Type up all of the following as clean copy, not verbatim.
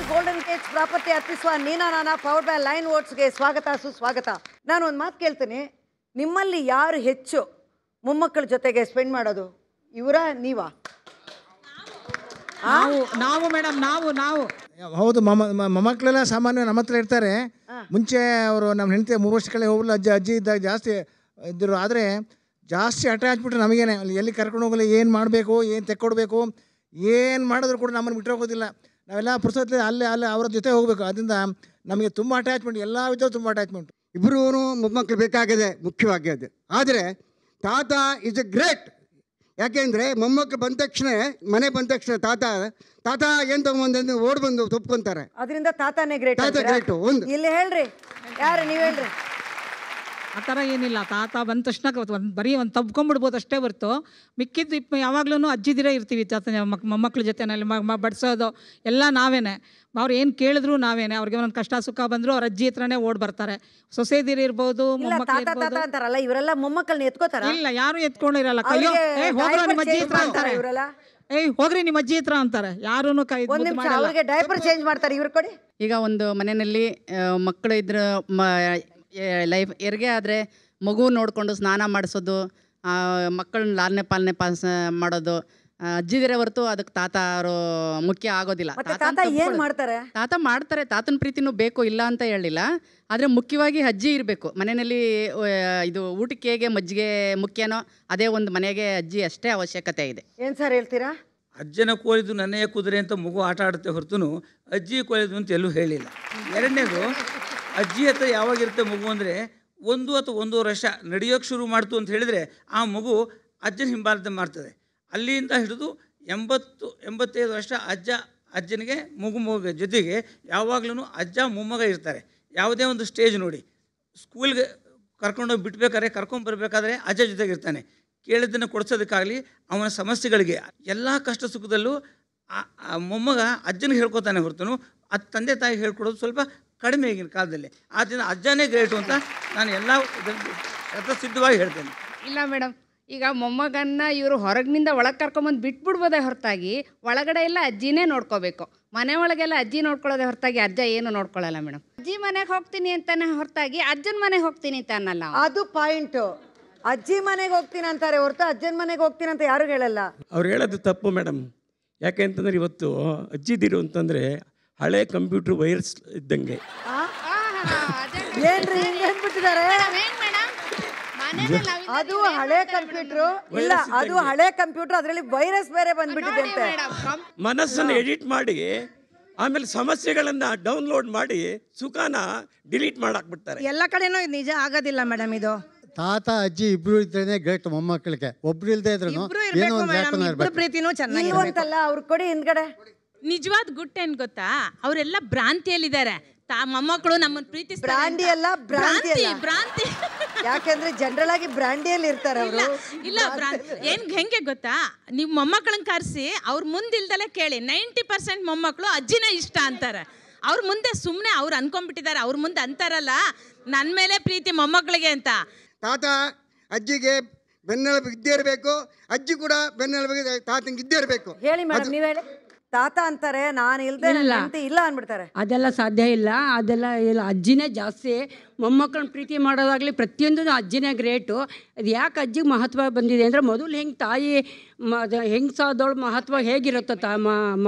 Golden Gates property ಅರ್ಪಿಸುವ ನೀನಾ ನಾನಾ power by line ಓಟ್ಸ್ಗೆ ಸ್ವಾಗತ ಸುಸ್ವಾಗತ. ನಾನು ಒಂದು ಮಾತು ಕೇಳ್ತೀನಿ, ನಿಮ್ಮಲ್ಲಿ ಯಾರು ಹೆಚ್ಚು ಮೊಮ್ಮಕ್ಕಳ ಜೊತೆಗೆ ಸ್ಪೆಂಡ್ ಮಾಡೋದು, ಇವರ ನೀವಾ? ನಾವು ಮೇಡಮ್ ನಾವು ಹೌದು. ಮೊಮ್ಮಕ್ಕಳೆಲ್ಲ ಸಾಮಾನ್ಯ ನಮ್ಮ ಹತ್ರ ಇರ್ತಾರೆ. ಮುಂಚೆ ಅವರು ನಮ್ಮ ಹೆಂಡತಿ 3 ವರ್ಷಗಳೇ ಹೋಗಲ್ಲ, ಅಜ್ಜಿ ಇದ್ದಾಗ ಜಾಸ್ತಿ ಇದ್ದರು. ಆದರೆ ಜಾಸ್ತಿ ಅಟ್ಯಾಚ್ಬಿಟ್ರೆ ನಮಗೇನೆ ಎಲ್ಲಿ ಕರ್ಕೊಂಡು ಹೋಗಲ್ಲ, ಏನು ಮಾಡಬೇಕು, ಏನು ತೆಕ್ಕೊಡ್ಬೇಕು, ಏನು ಮಾಡಿದ್ರು ಕೂಡ ನಮ್ಮನ್ನು ಬಿಟ್ಟು ಹೋಗೋದಿಲ್ಲ. ನಾವೆಲ್ಲ ಪುಸ್ತಕದಲ್ಲಿ ಅಲ್ಲೇ ಅವ್ರ ಜೊತೆ ಹೋಗಬೇಕು. ಅದರಿಂದ ನಮಗೆ ತುಂಬ ಅಟ್ಯಾಚ್ಮೆಂಟ್, ಎಲ್ಲ ವಿಧದ ತುಂಬ ಅಟ್ಯಾಚ್ಮೆಂಟ್. ಇಬ್ಬರೂ ಮೊಮ್ಮಕ್ಕಳು ಬೇಕಾಗಿದೆ ಮುಖ್ಯವಾಗಿ ಅದು. ಆದರೆ ತಾತ ಇಸ್ ಎ ಗ್ರೇಟ್. ಯಾಕೆಂದರೆ ಮೊಮ್ಮಕ್ಕಳು ಬಂದ ತಕ್ಷಣ, ಮನೆ ಬಂದ ತಕ್ಷಣ ತಾತ ಏನು ತಗೊಂಬಂದು ಓಡ್ ಬಂದು ಒಪ್ಕೊಂತಾರೆ. ಅದರಿಂದ ತಾತನೇ ಗ್ರೇಟ್. ತಾತ ಗ್ರೇಟು. ಒಂದು ಇಲ್ಲಿ ಹೇಳ್ರಿ, ಯಾರು ನೀವು ಹೇಳ್ರಿ. ಆ ಥರ ಏನಿಲ್ಲ. ತಾತ ಬಂದ ತಕ್ಷಣ ಬರೀ ಒಂದು ತಬ್ಕೊಂಡ್ಬಿಡ್ಬೋದು ಅಷ್ಟೇ ಹೊರ್ತು ಮಿಕ್ಕಿದ್ದು ಯಾವಾಗ್ಲೂ ಅಜ್ಜಿದಿರೇ ಇರ್ತೀವಿ. ಮೊಮ್ಮಕ್ಳ ಜೊತೆನಲ್ಲಿ ಬಡಿಸೋದು ಎಲ್ಲ ನಾವೇನೆ. ಅವ್ರು ಏನು ಕೇಳಿದ್ರು ನಾವೇನೆ. ಅವ್ರಿಗೆ ಒಂದೊಂದು ಕಷ್ಟ ಸುಖ ಬಂದರೂ ಅವ್ರ ಅಜ್ಜಿ ಹತ್ರನೇ ಓಡ್ ಬರ್ತಾರೆ. ಸೊಸೆದಿರು ಇರ್ಬೋದು, ಮೊಮ್ಮಕ್ಕಳು ಅಂತಾರಲ್ಲ, ಇವರೆಲ್ಲ ಮೊಮ್ಮಕ್ಕಳನ್ನ ಎತ್ಕೋತಾರ? ಇಲ್ಲ, ಯಾರು ಎತ್ಕೊಂಡಿರಲ್ಲ. ಕೈಯೋ ಹೋಗ್ರ ನಿಮ್ಮ ಅಜ್ಜಿ ಹತ್ರ ಅಂತಾರೆ, ಹೋಗ್ರಿ ನಿಮ್ಮ ಅಜ್ಜಿ ಹತ್ರ ಅಂತಾರೆ. ಯಾರೂ ಕೈ ಅವ್ರಿಗೆ ಡೈಪರ್ ಚೇಂಜ್ ಮಾಡ್ತಾರೆ. ಇವ್ರ ಕೊಡಿ. ಈಗ ಒಂದು ಮನೆಯಲ್ಲಿ ಮಕ್ಕಳು ಇದ್ರ ಲೈಫ್ ಹೆರಿಗೆ ಆದರೆ ಮಗು ನೋಡಿಕೊಂಡು ಸ್ನಾನ ಮಾಡಿಸೋದು, ಮಕ್ಕಳನ್ನ ಲಾಲನೆ ಪಾಲನೆ ಮಾಡೋದು ಅಜ್ಜಿದಿರೇ ಹೊರತು ಅದಕ್ಕೆ ತಾತ ಅವರು ಮುಖ್ಯ ಆಗೋದಿಲ್ಲ. ತಾತ ಮಾಡ್ತಾರೆ. ತಾತನ ಪ್ರೀತಿನೂ ಬೇಕು, ಇಲ್ಲ ಅಂತ ಹೇಳಿಲ್ಲ. ಆದರೆ ಮುಖ್ಯವಾಗಿ ಅಜ್ಜಿ ಇರಬೇಕು ಮನೆಯಲ್ಲಿ. ಇದು ಊಟಕ್ಕೆ ಹೇಗೆ ಮಜ್ಜಿಗೆ ಮುಖ್ಯನೋ ಅದೇ ಒಂದು ಮನೆಗೆ ಅಜ್ಜಿ ಅಷ್ಟೇ ಅವಶ್ಯಕತೆ ಇದೆ. ಏನು ಸರ್ ಹೇಳ್ತೀರಾ? ಅಜ್ಜನ ಕೋಲಿದು ನನ್ನೆಯ ಕುದುರೆ ಅಂತ ಮಗು ಆಟ ಆಡುತ್ತೆ ಹೊರತು ಅಜ್ಜಿ ಕೋಲಿದು ಅಂತ ಎಲ್ಲೂ ಹೇಳಿಲ್ಲ. ಎರಡನೇದು, ಅಜ್ಜಿ ಹತ್ರ ಯಾವಾಗಿರುತ್ತೆ ಮಗು ಅಂದರೆ 1 ಅಥವಾ 1.5 ವರ್ಷ ನಡೆಯೋಕ್ಕೆ ಶುರು ಮಾಡ್ತು ಅಂತ ಹೇಳಿದರೆ ಆ ಮಗು ಅಜ್ಜನ ಹಿಂಬಾಲನೆ ಮಾಡ್ತದೆ. ಅಲ್ಲಿಂದ ಹಿಡಿದು 80-85 ವರ್ಷ ಅಜ್ಜನಿಗೆ ಮಗು ಜೊತೆಗೆ ಯಾವಾಗಲೂ ಅಜ್ಜ ಮೊಮ್ಮಗ ಇರ್ತಾರೆ. ಯಾವುದೇ ಒಂದು ಸ್ಟೇಜ್ ನೋಡಿ, ಸ್ಕೂಲ್ಗೆ ಕರ್ಕೊಂಡೋಗಿ ಬಿಟ್ಬೇಕಾದ್ರೆ, ಕರ್ಕೊಂಬರ್ಬೇಕಾದ್ರೆ ಅಜ್ಜ ಜೊತೆಗೆ ಇರ್ತಾನೆ. ಕೇಳಿದ್ದನ್ನು ಕೊಡಿಸೋದಕ್ಕಾಗಲಿ, ಅವನ ಸಮಸ್ಯೆಗಳಿಗೆ ಎಲ್ಲ ಕಷ್ಟ ಸುಖದಲ್ಲೂ ಮೊಮ್ಮಗ ಅಜ್ಜನಿಗೆ ಹೇಳ್ಕೊತಾನೆ ಹೊರತು ತಂದೆ ತಾಯಿ ಹೇಳ್ಕೊಡೋದು ಸ್ವಲ್ಪ ಕಡಿಮೆ ಈಗಿನ ಕಾಲದಲ್ಲಿ. ಆದ್ದರಿಂದ ಅಜ್ಜನೇ ಗ್ರೇಟು ಅಂತ ನಾನು ಎಲ್ಲ ಸಿದ್ಧವಾಗಿ ಹೇಳ್ತೇನೆ. ಇಲ್ಲ ಮೇಡಮ್, ಈಗ ಮೊಮ್ಮಗನ್ನ ಇವರು ಹೊರಗಿನಿಂದ ಒಳಗೆ ಕರ್ಕೊಂಬಂದು ಬಿಟ್ಬಿಡ್ಬೋದೇ ಹೊರತಾಗಿ ಒಳಗಡೆ ಎಲ್ಲ ಅಜ್ಜಿನೇ ನೋಡ್ಕೋಬೇಕು. ಮನೆ ಒಳಗೆಲ್ಲ ಅಜ್ಜಿ ನೋಡ್ಕೊಳ್ಳೋದೇ ಹೊರತಾಗಿ ಅಜ್ಜ ಏನು ನೋಡ್ಕೊಳ್ಳಲ್ಲ ಮೇಡಮ್. ಅಜ್ಜಿ ಮನೆಗೆ ಹೋಗ್ತೀನಿ ಅಂತಾನೆ ಹೊರತಾಗಿ ಅಜ್ಜನ ಮನೆಗೆ ಹೋಗ್ತೀನಿ ಅಂತ ಅನ್ನಲ್ಲ. ಅದು ಪಾಯಿಂಟು. ಅಜ್ಜಿ ಮನೆಗೆ ಹೋಗ್ತೀನಿ ಅಂತಾರೆ ಹೊರತು ಅಜ್ಜನ ಮನೆಗೆ ಹೋಗ್ತೀನಿ ಅಂತ ಯಾರು ಹೇಳಲ್ಲ. ಅವ್ರು ಹೇಳೋದು ತಪ್ಪು ಮೇಡಮ್. ಯಾಕೆ ಅಂತಂದ್ರೆ ಇವತ್ತು ಅಜ್ಜಿದಿರು ಅಂತಂದರೆ ಹಳೆ ಕಂಪ್ಯೂಟರ್ ವೈರಸ್ ಇದ್ದಂಗೆ. ಏನ್ರಿ ಹಿಂಗೆ ಅಂದ್ಬಿಟ್ಟಿದ್ದಾರೆ? ಅದು ಹಳೆ ಕಂಪ್ಯೂಟರ್ ಇಲ್ಲ, ಅದು ಹಳೆ ಕಂಪ್ಯೂಟರ್, ಅದರಲ್ಲಿ ವೈರಸ್ ಬೇರೆ ಬಂದ್ಬಿಟ್ಟಿದೆ ಅಂತೆ. ಮನಸ್ಸನ್ನು ಎಡಿಟ್ ಮಾಡಿ ಆಮೇಲೆ ಸಮಸ್ಯೆಗಳನ್ನ ಡೌನ್ಲೋಡ್ ಮಾಡಿ ಸುಖಾನ ಡಿಲೀಟ್ ಮಾಡಾಕ್ಬಿಡ್ತಾರೆ. ಎಲ್ಲ ಕಡೆನೂ ನಿಜ ಆಗೋದಿಲ್ಲ ಮೇಡಮ್. ಇದು ತಾತ ಅಜ್ಜಿ ಇಬ್ರು ಇದ್ರೇನೆ ಗ್ರೇಟ್ ಮೊಮ್ಮಕ್ಕಳಿಗೆ. ಒಬ್ರು ಇಲ್ದೇ ಇದ್ರು ಪ್ರೀತಿನೂ ಚೆನ್ನಾಗಿ ಅಂತಲ್ಲ. ಅವ್ರು ಕೊಡಿ ಹಿಂದ್ಗಡೆ. ನಿಜವಾದ ಗುಟ್ ಏನ್ ಗೊತ್ತಾ, ಅವರೆಲ್ಲ ಭ್ರಾಂತಿಯಲ್ಲಿದ್ದಾರೆ. ಮೊಮ್ಮಕ್ಕಳು ನಮ್ಮನ್ನು ಪ್ರೀತಿಸ್ತಾರೆ. ಬ್ರಾಂಡಿ ಅಲ್ಲ, ಭ್ರಾಂತಿ. ಯಾಕೆಂದ್ರೆ ಜನರಲ್ ಆಗಿ ಬ್ರಾಂಡಿಯಲ್ಲಿ ಇರ್ತಾರೆ ಅವರು. ಇಲ್ಲ, ಹೆಂಗೆ ಗೊತ್ತಾ, ನೀವು ಮೊಮ್ಮಕ್ಕಳನ್ನ ಕರೆಸಿ ಅವ್ರ ಮುಂದಿಲ್ದಲೆ ಕೇಳಿ, 90% ಮೊಮ್ಮಕ್ಕಳು ಅಜ್ಜಿನ ಇಷ್ಟ ಅಂತಾರೆ. ಅವ್ರ ಮುಂದೆ ಸುಮ್ಮನೆ ಅವ್ರು ಅನ್ಕೊಂಡ್ಬಿಟ್ಟಿದ್ದಾರೆ. ಅವ್ರ ಮುಂದೆ ಅಂತಾರಲ್ಲ, ನನ್ನ ಮೇಲೆ ಪ್ರೀತಿ ಮೊಮ್ಮಕ್ಕಳಿಗೆ ಅಂತ. ತಾತ ಅಜ್ಜಿಗೆ ಬೆನ್ನೆಲುಬು ಇದ್ದೇ ಇರಬೇಕು, ಅಜ್ಜಿ ಕೂಡ ಬೆನ್ನೆಲುಬಿಗೆ ತಾತಂಗೆ ಇದ್ದೇ ಇರಬೇಕು. ಹೇಳಿ ಮೇಡಮ್, ನೀವು ಹೇಳಿ. ತಾತ ಅಂತಾರೆ, ನಾನು ಇಲ್ದೇ ಇಲ್ಲ ಅನ್ಬಿಡ್ತಾರೆ. ಅದೆಲ್ಲ ಸಾಧ್ಯ ಇಲ್ಲ. ಅದೆಲ್ಲ ಇಲ್ಲ, ಅಜ್ಜಿನೇ ಜಾಸ್ತಿ. ಮೊಮ್ಮಕ್ಕಳನ್ನ ಪ್ರೀತಿ ಮಾಡೋದಾಗಲಿ ಪ್ರತಿಯೊಂದು ಅಜ್ಜಿನೇ ಗ್ರೇಟು. ಅದು ಯಾಕೆ ಅಜ್ಜಿಗೆ ಮಹತ್ವ ಬಂದಿದೆ ಅಂದರೆ, ಮೊದಲು ಹೆಂಗೆ ತಾಯಿ ಹೆಂಗಸಾದವಳು ಮಹತ್ವ ಹೇಗಿರುತ್ತೋ,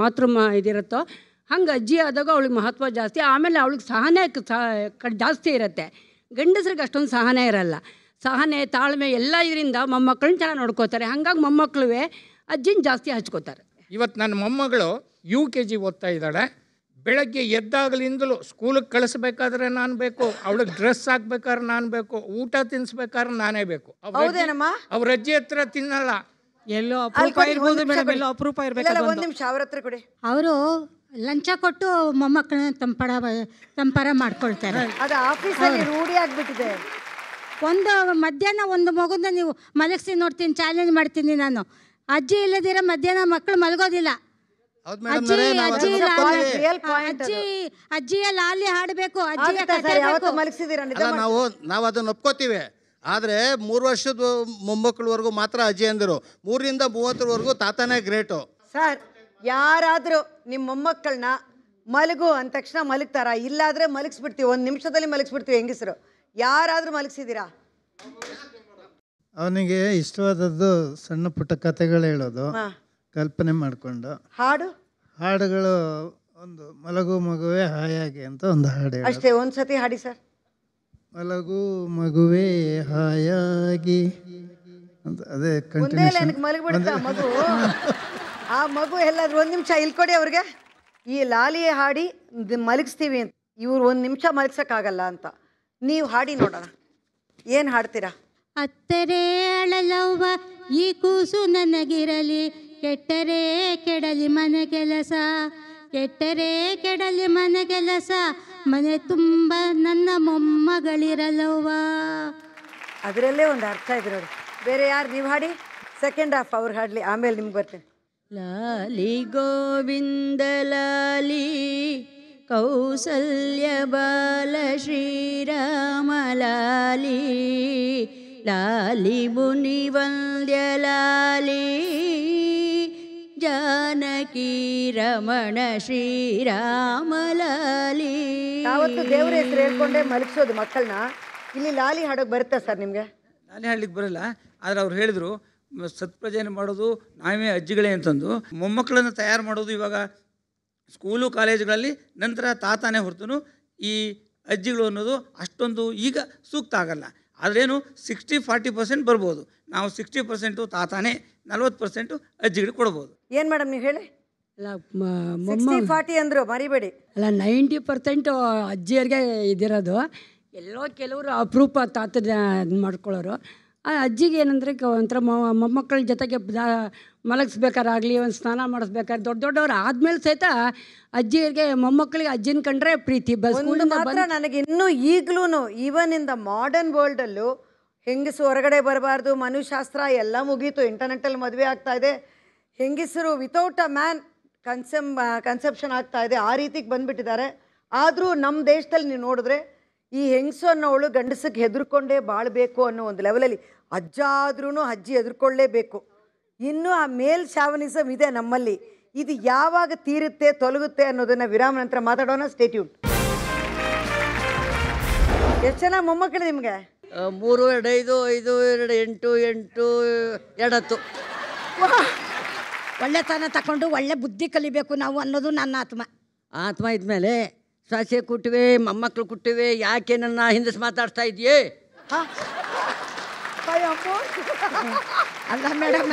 ಇದಿರುತ್ತೋ ಹಂಗೆ ಅಜ್ಜಿ ಆದಾಗ ಅವಳಿಗೆ ಮಹತ್ವ ಜಾಸ್ತಿ. ಆಮೇಲೆ ಅವಳಿಗೆ ಸಹನೆ ಜಾಸ್ತಿ ಇರುತ್ತೆ. ಗಂಡಸ್ರಿಗೆ ಅಷ್ಟೊಂದು ಸಹನೆ ಇರಲ್ಲ. ಸಹನೆ, ತಾಳ್ಮೆ ಎಲ್ಲ ಇದರಿಂದ ಮೊಮ್ಮಕ್ಕಳನ್ನ ಚೆನ್ನಾಗಿ ನೋಡ್ಕೋತಾರೆ. ಹಾಗಾಗಿ ಮೊಮ್ಮಕ್ಕಳು ಅಜ್ಜಿನ ಜಾಸ್ತಿ ಹಚ್ಕೋತಾರೆ. ಇವತ್ತು ನನ್ನ ಮೊಮ್ಮಗಳು UKG ಓದ್ತಾ ಇದ್ದಾಳೆ. ಬೆಳಗ್ಗೆ ಎದ್ದಾಗಲಿಂದಲೂ ಸ್ಕೂಲಿಗೆ ಕಳಿಸ್ಬೇಕಾದ್ರೆ ನಾನು ಬೇಕು, ಅವಳಿಗೆ ಡ್ರೆಸ್ ಹಾಕ್ಬೇಕಾದ್ರೆ ನಾನು ಬೇಕು, ಊಟ ತಿನ್ನಿಸ್ಬೇಕಾದ್ರೆ ನಾನೇ ಬೇಕು. ಅವ್ರ ಅಜ್ಜಿ ಹತ್ರ ತಿನ್ನಲ್ಲ. ಎಲ್ಲೋ ಅಪರೂಪ ಇರ್ಬೋದು ಮೇಡಮ್, ಎಲ್ಲೋ ಅಪರೂಪ ಇರಬೇಕು. ಒಂದು ನಿಮಿಷ ಅವ್ರ ಹತ್ರ ಕೊಡಿ. ಅವರು ಲಂಚ ಕೊಟ್ಟು ಮೊಮ್ಮಕ್ಕಳನ್ನ ತಂಪಾರ ಮಾಡ್ಕೊಳ್ತಾರೆ. ಅದು ಆಫೀಸಲ್ಲಿ ರೂಢಿ ಆಗ್ಬಿಟ್ಟಿದೆ. ಒಂದು ಮಧ್ಯಾಹ್ನ ಒಂದು ಮಗುನ ನೀವು ಮಲಗಿಸಿ ನೋಡ್ತೀನಿ, ಚಾಲೆಂಜ್ ಮಾಡ್ತೀನಿ ನಾನು. ಅಜ್ಜಿ ಇಲ್ಲದಿರೋ ಮಧ್ಯಾಹ್ನ ಮಕ್ಕಳು ಮಲಗೋದಿಲ್ಲ. ಅಜ್ಜಿಯ ಲಾಲಿ ಹಾಡಬೇಕು, ನಾವು ಅದನ್ನ ಒಪ್ಕೋತೀವಿ. ಆದರೆ 3 ವರ್ಷದ ಮೊಮ್ಮಕ್ಕಳವರೆಗೂ ಮಾತ್ರ ಅಜ್ಜಿ ಅಂದರು. 3ರಿಂದ 30ವರೆಗೂ ತಾತನೇ ಗ್ರೇಟು. ಸರ್, ಯಾರಾದರೂ ನಿಮ್ಮ ಮೊಮ್ಮಕ್ಕಳನ್ನ ಮಲಗು ಅಂದ ತಕ್ಷಣ ಮಲಗ್ತಾರ? ಇಲ್ಲಾದರೆ ಮಲಗಿಸ್ಬಿಡ್ತೀವಿ, 1 ನಿಮಿಷದಲ್ಲಿ ಮಲಗಿಸ್ಬಿಡ್ತೀವಿ ಹೆಂಗಸರು. ಯಾರಾದರೂ ಮಲಗಿಸಿದ್ದೀರಾ? ಅವನಿಗೆ ಇಷ್ಟವಾದದ್ದು ಸಣ್ಣ ಪುಟ್ಟ ಕಥೆಗಳು ಹೇಳೋದು, ಕಲ್ಪನೆ ಮಾಡಿಕೊಂಡು. ಹಾಡುಗಳು ಒಂದು ಮಲಗು ಮಗುವೆ ಹಾಯಾಗಿ ಅಂತ ಒಂದು ಹಾಡು ಹೇಳೋದು. ಅಷ್ಟೇ, ಒಂದ್ಸತಿ ಹಾಡಿ ಸರ್. ಮಲಗು ಮಗುವೆ ಹಾಯಾಗಿ ಅಂತ, ಅದೇ ಕಂಟಿನ್ಯೂಷನ್. ಮಲಗಿಬಿಡುತ್ತಾ ಮಗು? ಆ ಮಗು ಎಲ್ಲಾದ್ರೂ 1 ನಿಮಿಷ ಇಲ್ಕೊಡಿ ಅವ್ರಿಗೆ. ಈ ಲಾಲಿ ಹಾಡಿ ಮಲಗಿಸ್ತೀವಿ ಅಂತ, ಇವ್ರು 1 ನಿಮಿಷ ಮಲಗ್ಸೋಕ್ಕಾಗಲ್ಲ ಅಂತ. ನೀವು ಹಾಡಿ ನೋಡೋಣ, ಏನು ಹಾಡ್ತೀರಾ? ಅತ್ತರೆ ಅಳಲವ್ವ ಈ ಕೂಸು ನನಗಿರಲಿ, ಕೆಟ್ಟರೆ ಕೆಡಲಿ ಮನೆ ಕೆಲಸ, ಕೆಟ್ಟರೆ ಕೆಡಲಿ ಮನೆ ಕೆಲಸ, ಮನೆ ತುಂಬ ನನ್ನ ಮೊಮ್ಮಗಳಿರಲವ್ವ. ಅದರಲ್ಲೇ ಒಂದು ಅರ್ಥ ಇದೆ ನೋಡಿ. ಬೇರೆ ಯಾರು? ನೀವು ಹಾಡಿ, ಸೆಕೆಂಡ್ ಹಾಫ್ ಅವ್ರು ಹಾಡಲಿ, ಆಮೇಲೆ ನಿಮ್ಗೆ ಬರ್ತೇನೆ. ಲಾಲಿ ಗೋವಿಂದ ಲಾಲಿ ಕೌಸಲ್ಯ ಬಾಲ ಶ್ರೀರಾಮ ಲಾಲಿ, ಲಾಲಿ ಮುನಿ ವಂದ್ಯ ಲಾಲಿ, ಜಾನಕಿ ರಮಣ ಶ್ರೀರಾಮ ಲಾಲಿ. ಯಾವತ್ತು ದೇವ್ರ ಹೆಸರು ಹೇಳ್ಕೊಂಡೇ ಮಲಗಿಸೋದು ಮಕ್ಕಳನ್ನ. ಇಲ್ಲಿ ಲಾಲಿ ಹಾಡೋಕೆ ಬರುತ್ತಾ ಸರ್ ನಿಮಗೆ? ಲಾಲಿ ಹಾಡ್ಲಿಕ್ಕೆ ಬರಲ್ಲ, ಆದರೆ ಅವ್ರು ಹೇಳಿದರು ಸತ್ಪ್ರಜೆನ ಮಾಡೋದು ನಾವೇ ಅಜ್ಜಿಗಳೇ ಅಂತಂದು. ಮೊಮ್ಮಕ್ಕಳನ್ನು ತಯಾರು ಮಾಡೋದು ಇವಾಗ ಸ್ಕೂಲು ಕಾಲೇಜುಗಳಲ್ಲಿ, ನಂತರ ತಾತಾನೇ ಹೊರತು ಈ ಅಜ್ಜಿಗಳು ಅನ್ನೋದು ಅಷ್ಟೊಂದು ಈಗ ಸೂಕ್ತ ಆಗಲ್ಲ. ಆದ್ರೇನು 60-40% ಬರ್ಬೋದು. ನಾವು 60% ತಾತಾನೇ, 40% ಅಜ್ಜಿಗಳಿಗೆ ಕೊಡ್ಬೋದು. ಏನು ಮೇಡಮ್ ನೀವು ಹೇಳಿ? 60-40 ಅಂದರು, ಮರಿಬೇಡಿ. ಅಲ್ಲ, 90% ಅಜ್ಜಿಯರಿಗೆ ಇದಿರೋದು. ಎಲ್ಲೋ ಕೆಲವರು ಅಪರೂಪ ತಾತನ ಮಾಡ್ಕೊಳ್ಳೋರು. ಆ ಅಜ್ಜಿಗೆ ಏನಂದರೆ ಒಂಥರ ಮೊಮ್ಮಕ್ಕಳ ಜೊತೆಗೆ ಮಲಗಿಸ್ಬೇಕಾರಾಗಲಿ, ಒಂದು ಸ್ನಾನ ಮಾಡಿಸ್ಬೇಕಾದ್ರೆ ದೊಡ್ಡವ್ರು ಆದಮೇಲೆ ಸಹಿತ ಅಜ್ಜಿಯರಿಗೆ ಮೊಮ್ಮಕ್ಕಳಿಗೆ ಅಜ್ಜಿನ ಕಂಡ್ರೆ ಪ್ರೀತಿ. ಮಾತ್ರ ನನಗೆ ಇನ್ನೂ ಈಗಲೂ ಈವನ್ ಇನ್ ದ ಮಾಡರ್ನ್ ವರ್ಲ್ಡಲ್ಲೂ ಹೆಂಗಸು ಹೊರಗಡೆ ಬರಬಾರ್ದು, ಮನುಶಾಸ್ತ್ರ ಎಲ್ಲ ಮುಗೀತು, ಇಂಟರ್ನೆಟ್ಟಲ್ಲಿ ಮದುವೆ ಆಗ್ತಾ ಇದೆ, ಹೆಂಗಸರು ವಿತೌಟ್ ಅ ಮ್ಯಾನ್ ಕನ್ಸೆಪ್ಷನ್ ಆಗ್ತಾ ಇದೆ, ಆ ರೀತಿಗೆ ಬಂದುಬಿಟ್ಟಿದ್ದಾರೆ. ಆದರೂ ನಮ್ಮ ದೇಶದಲ್ಲಿ ನೀವು ನೋಡಿದ್ರೆ ಈ ಹೆಂಗಸು ಅನ್ನೋವಳು ಗಂಡಸಕ್ಕೆ ಹೆದರ್ಕೊಂಡೇ ಬಾಳಬೇಕು ಅನ್ನೋ ಒಂದು ಲೆವೆಲಲ್ಲಿ ಅಜ್ಜ ಆದ್ರೂ ಅಜ್ಜಿ ಹೆದರ್ಕೊಳ್ಳೇಬೇಕು. ಇನ್ನೂ ಆ ಮೇಲ್ ಶಾವನಿಸಮ್ ಇದೆ ನಮ್ಮಲ್ಲಿ. ಇದು ಯಾವಾಗ ತೀರುತ್ತೆ, ತೊಲಗುತ್ತೆ ಅನ್ನೋದನ್ನು ವಿರಾಮ ನಂತರ ಮಾತಾಡೋಣ. Stay tune. ಎಷ್ಟು ಜನ ಮೊಮ್ಮಕ್ಕಳು ನಿಮಗೆ? 3, 2, 5, 2, 8, 8, 2. ಒಳ್ಳೆತನ ತಗೊಂಡು ಒಳ್ಳೆ ಬುದ್ಧಿ ಕಲಿಬೇಕು ನಾವು ಅನ್ನೋದು ನನ್ನ ಆತ್ಮ ಇದ್ಮೇಲೆ ಸೊಸೆ ಕುಟ್ಟಿವೆ, ಮೊಮ್ಮಕ್ಕಳು ಕುಟ್ಟಿವೆ, ಯಾಕೆ ನನ್ನ ಹಿಂದಿಸ್ ಮಾತಾಡ್ತಾ ಇದೆಯೇ? ಅಲ್ಲ ಮೇಡಮ್,